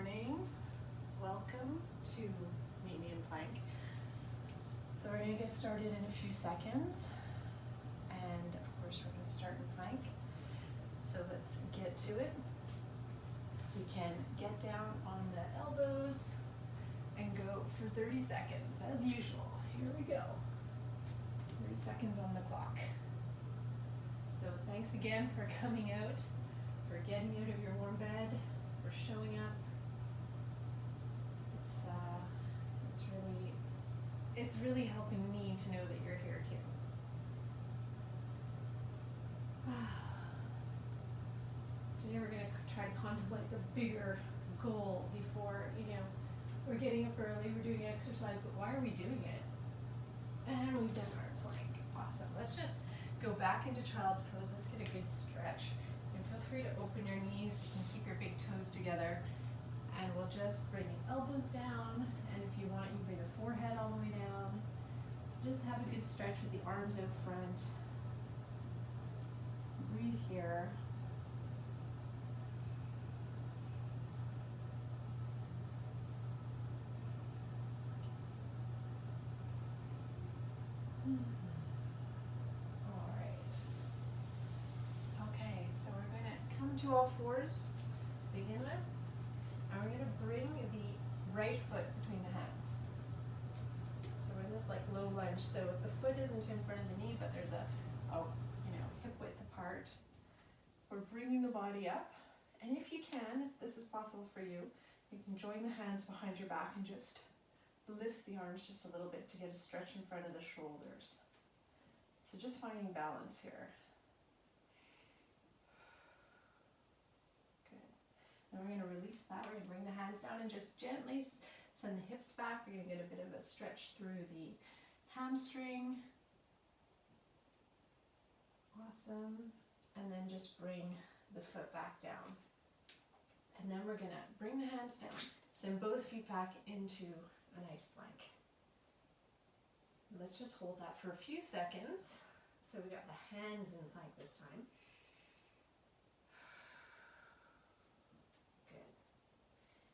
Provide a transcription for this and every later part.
morning. Welcome to Meet Me in Plank. So we're going to get started in a few seconds, and of course we're going to start in plank. So let's get to it. We can get down on the elbows and go for 30 seconds as usual. Here we go. 30 seconds on the clock. So thanks again for coming out, for getting out of your warm bed, for showing up. It's really helping me to know that you're here too. Today we're going to try to contemplate the bigger goal before, we're getting up early, we're doing exercise, but why are we doing it? And we've done our plank. Awesome. Let's just go back into child's pose. Let's get a good stretch. And feel free to open your knees. You can keep your big toes together. And we'll just bring the elbows down. And if you want, you bring the forehead all the way down. Just have a good stretch with the arms out front. Breathe here. All right. Okay, so we're going to come to all fours to begin with. And we're going to bring the right foot between the hands. So we're in this low lunge. So the foot isn't in front of the knee, but there's a hip width apart. We're bringing the body up. And if you can, if this is possible for you, you can join the hands behind your back and just lift the arms just a little bit to get a stretch in front of the shoulders. So just finding balance here. Good. Now we're going to release that. We're going to bring the hands down and just gently send the hips back. We're going to get a bit of a stretch through the hamstring. Awesome. And then just bring the foot back down. And then we're going to bring the hands down. Send both feet back into a nice plank. Let's just hold that for a few seconds. So we got the hands in plank this time. Good.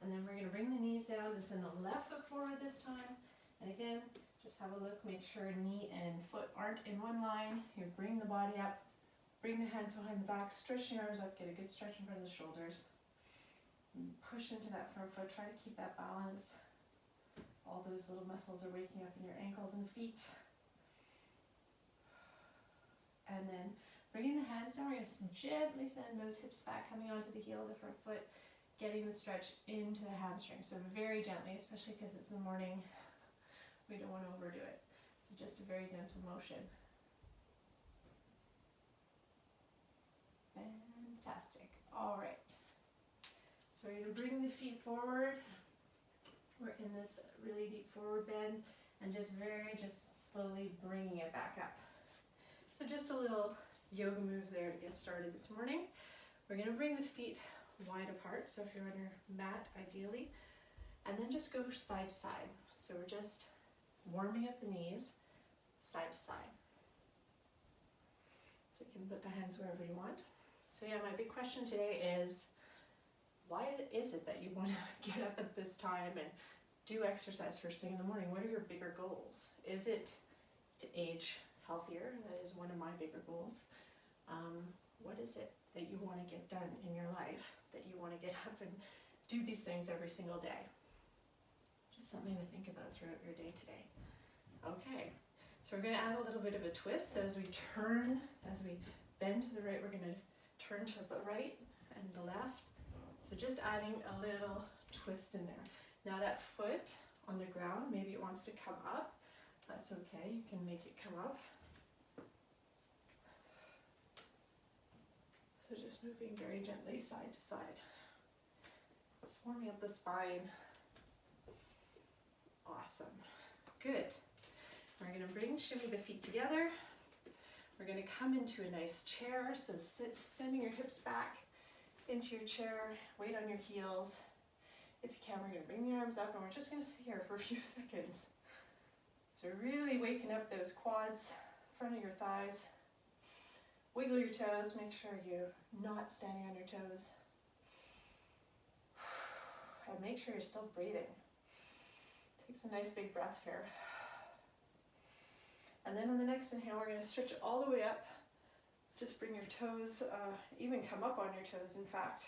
And then we're going to bring the knees down and send the left foot forward this time. And again, just have a look, make sure knee and foot aren't in one line. You bring the body up, bring the hands behind the back, stretch the arms up, get a good stretch in front of the shoulders. And push into that front foot, try to keep that balance. All those little muscles are waking up in your ankles and feet. And then bringing the hands down, we're going to gently send those hips back, coming onto the heel of the front foot, getting the stretch into the hamstring. So very gently, especially because it's the morning. We don't want to overdo it. So just a very gentle motion. Fantastic. All right. So we're going to bring the feet forward. We're in this really deep forward bend and just slowly bringing it back up. So just a little yoga moves there to get started this morning. We're going to bring the feet wide apart. So if you're on your mat, ideally, and then just go side to side. So we're just warming up the knees side to side. So you can put the hands wherever you want. So yeah, my big question today is, why is it that you want to get up at this time and do exercise first thing in the morning? What are your bigger goals? Is it to age healthier? That is one of my bigger goals. What is it that you want to get done in your life, that you want to get up and do these things every single day? Just something to think about throughout your day today. Okay, so we're going to add a little bit of a twist. So as we bend to the right, we're going to turn to the right and the left. So just adding a little twist in there. Now that foot on the ground, maybe it wants to come up. That's okay, you can make it come up. So just moving very gently side to side. Just warming up the spine. Awesome. Good. We're going to shimmy the feet together. We're going to come into a nice chair. So sending your hips back into your chair, weight on your heels. If you can, we're going to bring the arms up and we're just going to sit here for a few seconds. So really waking up those quads, front of your thighs. Wiggle your toes, make sure you're not standing on your toes. And make sure you're still breathing. Take some nice big breaths here. And then on the next inhale, we're going to stretch it all the way up. Just bring your toes, even come up on your toes, in fact.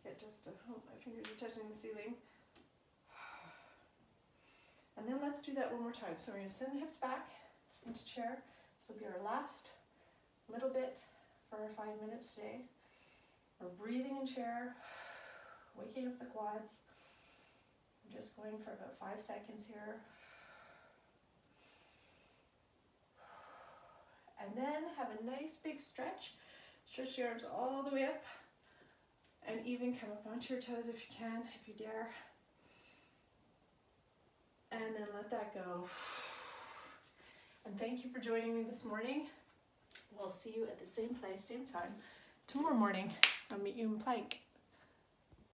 Get just, oh, my fingers are touching the ceiling. And then let's do that one more time. So we're going to send the hips back into chair. This will be our last little bit for our 5 minutes today. We're breathing in chair, waking up the quads. I'm just going for about 5 seconds here. And then have a nice big stretch. Stretch your arms all the way up. And even come up onto your toes if you can, if you dare. And then let that go. And thank you for joining me this morning. We'll see you at the same place, same time tomorrow morning. I'll meet you in plank.